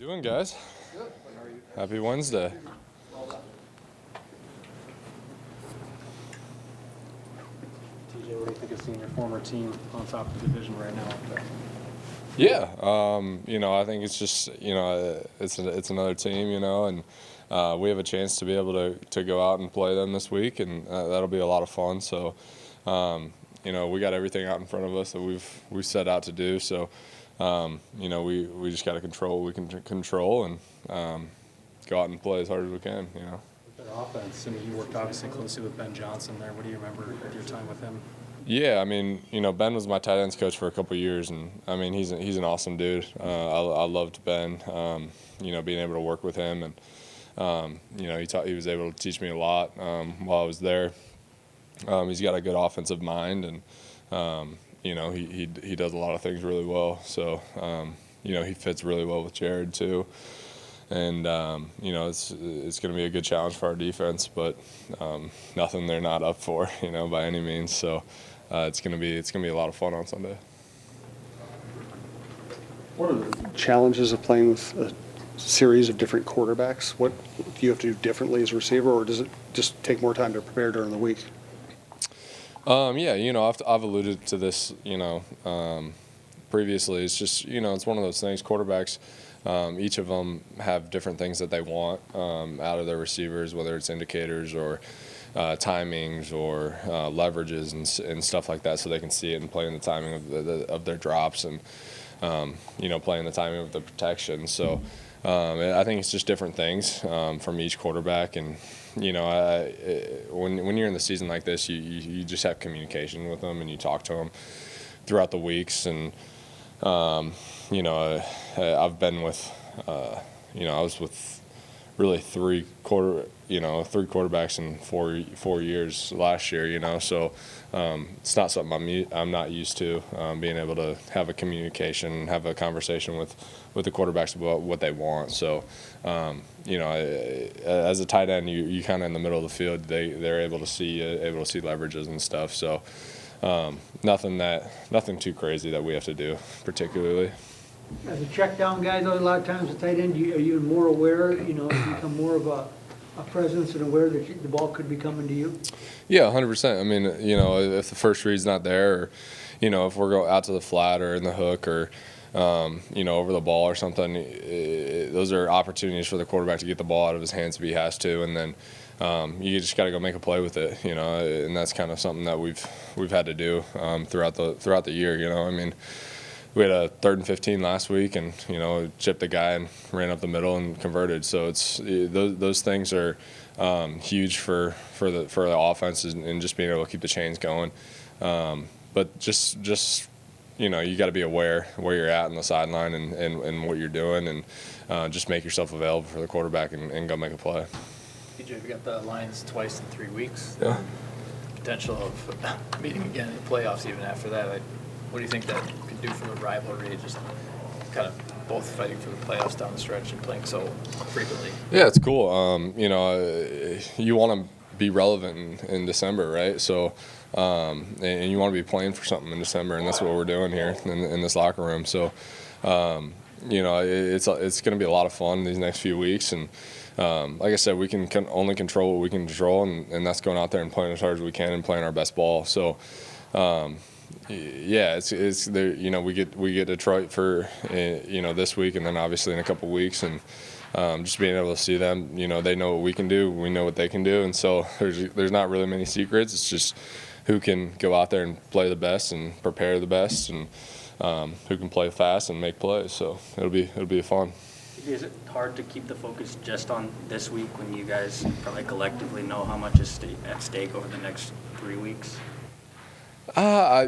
Doing, guys? Good. How are you? Happy Wednesday. TJ, what do you think of seeing your former team on top of the division right now up there? Yeah, I think it's just, it's another team, and we have a chance to be able to go out and play them this week, and that'll be a lot of fun. So, we got everything out in front of us that we've set out to do. So, we just got to control what we can control and go out and play as hard as we can. Their offense. I mean, you worked obviously closely with Ben Johnson there. What do you remember of your time with him? Yeah, Ben was my tight ends coach for a couple of years, and he's an awesome dude. I loved Ben. Being able to work with him, and he was able to teach me a lot while I was there. He's got a good offensive mind, and he does a lot of things really well. So he fits really well with Jared too. And it's going to be a good challenge for our defense, but nothing they're not up for, by any means. So it's going to be a lot of fun on Sunday. What are the challenges of playing with a series of different quarterbacks? What do you have to do differently as a receiver, or does it just take more time to prepare during the week? I've alluded to this, previously. It's just, it's one of those things. Quarterbacks, each of them have different things that they want out of their receivers, whether it's indicators or timings or leverages and stuff like that, so they can see it and play in the timing of their drops and playing the timing of the protection. So I think it's just different things from each quarterback. And when you're in the season like this, you just have communication with them and you talk to them throughout the weeks. And I've been with I was with really three quarterbacks in four years last year, so it's not something I'm not used to, being able to have a communication, have a conversation with the quarterbacks about what they want. So as a tight end, you kind of in the middle of the field, they're able to see leverages and stuff. So nothing too crazy that we have to do particularly. As a checkdown guy, though, a lot of times the tight end, are you more aware, become more of a presence and aware that the ball could be coming to you? Yeah, 100%. If the first read's not there, or, if we're going out to the flat or in the hook or, over the ball or something, those are opportunities for the quarterback to get the ball out of his hands if he has to. And then you just got to go make a play with it, and that's kind of something that we've had to do throughout the year, We had a 3rd and 15 last week, and chipped the guy and ran up the middle and converted. So it's those things are huge for the offense and just being able to keep the chains going. But just you got to be aware where you're at on the sideline and what you're doing, and just make yourself available for the quarterback and go make a play. TJ, we got the Lions twice in 3 weeks. Yeah. Potential of meeting again in the playoffs even after that. What do you think that could do for the rivalry, just kind of both fighting for the playoffs down the stretch and playing so frequently? Yeah, it's cool. You want to be relevant in December, right? So, and you want to be playing for something in December, and that's what we're doing here in this locker room. So, it's going to be a lot of fun these next few weeks. And like I said, we can only control what we can control, and that's going out there and playing as hard as we can and playing our best ball. So, it's there. We get Detroit for this week, and then obviously in a couple weeks, and just being able to see them. They know what we can do, we know what they can do, and so there's not really many secrets. It's just who can go out there and play the best and prepare the best, and who can play fast and make plays. So it'll be fun. Is it hard to keep the focus just on this week when you guys probably collectively know how much is at stake over the next 3 weeks? I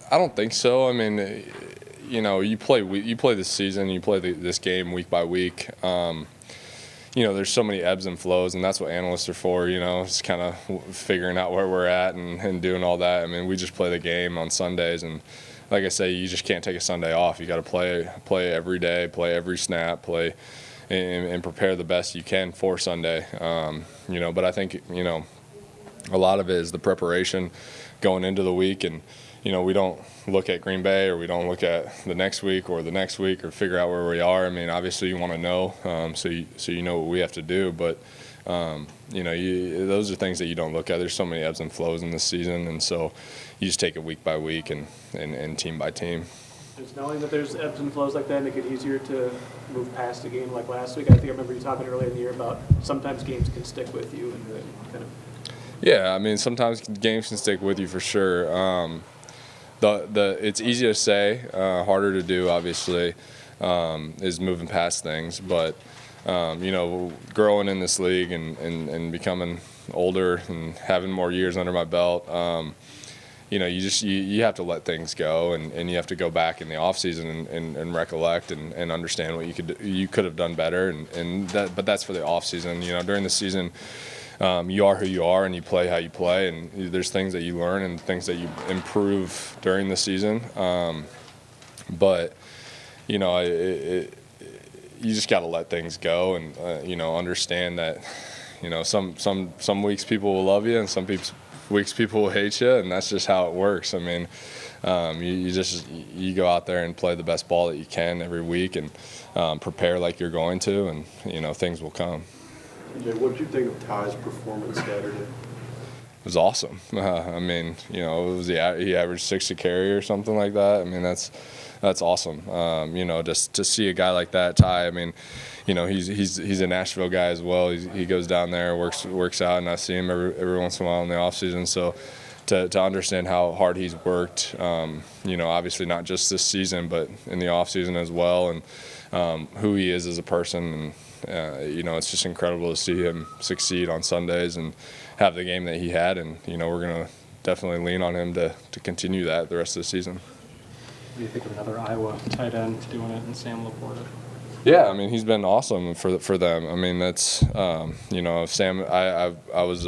don't think so. You play this season, you play this game week by week. There's so many ebbs and flows, and that's what analysts are for. Just kind of figuring out where we're at and doing all that. We just play the game on Sundays, and like I say, you just can't take a Sunday off. You got to play every day, play every snap, play and prepare the best you can for Sunday. But I think a lot of it is the preparation going into the week, and we don't look at Green Bay, or we don't look at the next week or figure out where we are. I mean, obviously you want to know, so you know what we have to do, but those are things that you don't look at. There's so many ebbs and flows in this season, and so you just take it week by week and team by team. Just knowing that there's ebbs and flows like that make it easier to move past a game like last week. I think I remember you talking earlier in the year about sometimes games can stick with you and kind of. Yeah, I mean, sometimes games can stick with you for sure. It's easy to say, harder to do, obviously, is moving past things. But, growing in this league and becoming older and having more years under my belt, you have to let things go, and you have to go back in the off season and recollect and understand what you could have done better. But that's for the off season. During the season, you are who you are, and you play how you play, and there's things that you learn and things that you improve during the season. But you just got to let things go, and understand that some weeks people will love you, and some weeks people will hate you, and that's just how it works. I mean, you go out there and play the best ball that you can every week, and prepare like you're going to, and things will come. TJ, what did you think of Ty's performance Saturday? It was awesome. I mean, it was he averaged 6 a carry or something like that. I mean, that's awesome. Just to see a guy like that, Ty. I mean, he's a Nashville guy as well. He goes down there, works out, and I see him every once in a while in the off season. So to understand how hard he's worked, obviously not just this season, but in the off season as well, and who he is as a person, and it's just incredible to see him succeed on Sundays and have the game that he had, and we're gonna definitely lean on him to continue that the rest of the season. What do you think of another Iowa tight end doing it in Sam Laporta? Yeah, I mean, he's been awesome for them. I mean, that's Sam. I was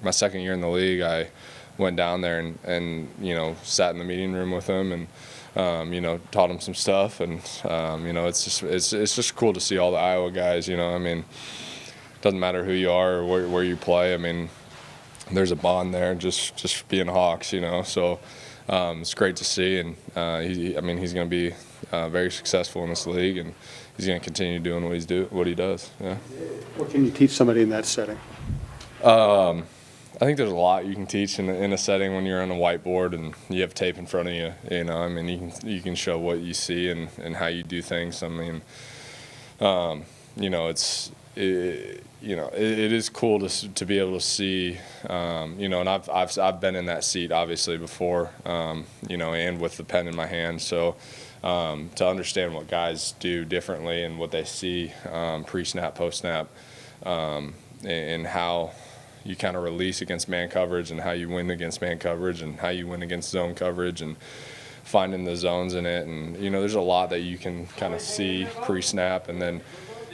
my second year in the league. I went down there and sat in the meeting room with him and taught him some stuff, and it's just cool to see all the Iowa guys. I mean, it doesn't matter who you are or where you play. I mean, there's a bond there just being Hawks. So it's great to see, and he's going to be very successful in this league, and he's going to continue doing what he does. Yeah. What can you teach somebody in that setting? I think there's a lot you can teach in a setting when you're on a whiteboard and you have tape in front of you. I mean, you can show what you see and how you do things. I mean, it is cool to be able to see, and I've been in that seat obviously before, and with the pen in my hand. So to understand what guys do differently and what they see pre-snap, post-snap, and how you kind of release against man coverage, and how you win against man coverage, and how you win against zone coverage, and finding the zones in it. And there's a lot that you can kind of see pre-snap, and then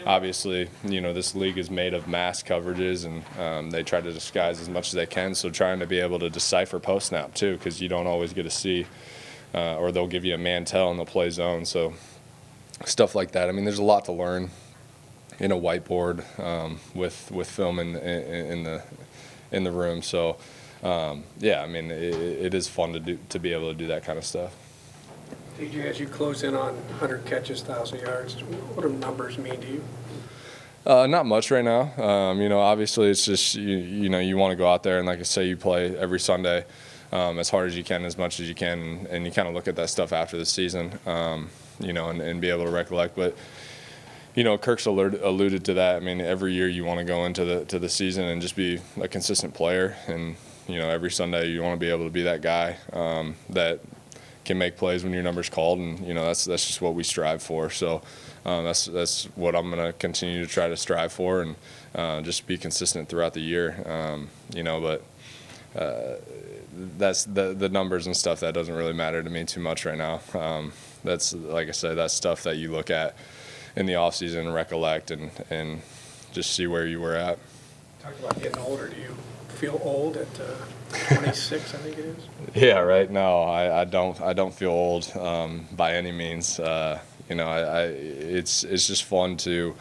obviously this league is made of mass coverages, and they try to disguise as much as they can. So trying to be able to decipher post-snap too, because you don't always get to see, or they'll give you a man tell and they'll play zone. So stuff like that. I mean, there's a lot to learn in a whiteboard with film in the room. So yeah, I mean, it is fun to be able to do that kind of stuff. TJ, as you close in on 100 catches, 1,000 yards, what do numbers mean to you? Not much right now. Obviously it's just you want to go out there and, like I say, you play every Sunday as hard as you can, as much as you can, and you kind of look at that stuff after the season, and be able to recollect. But Kirk's alluded to that. I mean, every year you want to go into the season and just be a consistent player, and every Sunday you want to be able to be that guy that can make plays when your number's called, and that's just what we strive for. So that's what I'm going to continue to try to strive for, and just be consistent throughout the year. But that's the numbers and stuff that doesn't really matter to me too much right now. That's, like I said, that's stuff that you look at in the off season and recollect and just see where you were at. Talked about getting older. Do you feel old at 26? I think it is. Yeah, right. No, I don't feel old by any means. It's just fun to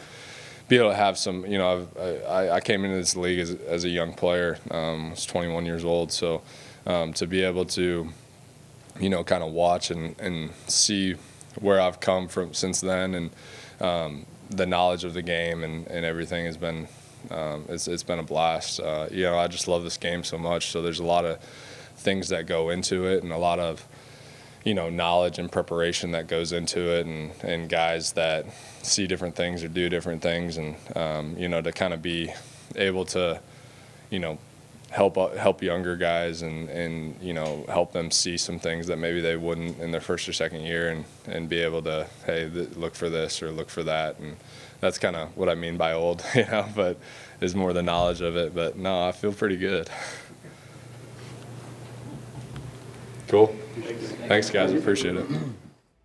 be able to have some. I came into this league as a young player. I was 21 years old, so to be able to you know, kind of watch and see where I've come from since then, and the knowledge of the game and everything has been it's been a blast. You know, I just love this game so much. So there's a lot of things that go into it, and a lot of, you know, knowledge and preparation that goes into it, and guys that see different things or do different things, and you know, to kind of be able to, you know, help younger guys and you know, help them see some things that maybe they wouldn't in their first or second year, and be able to, hey, look for this or look for that. And that's kind of what I mean by old, you know, but is more the knowledge of it. But no, I feel pretty good. Cool. Thanks, guys. Appreciate it.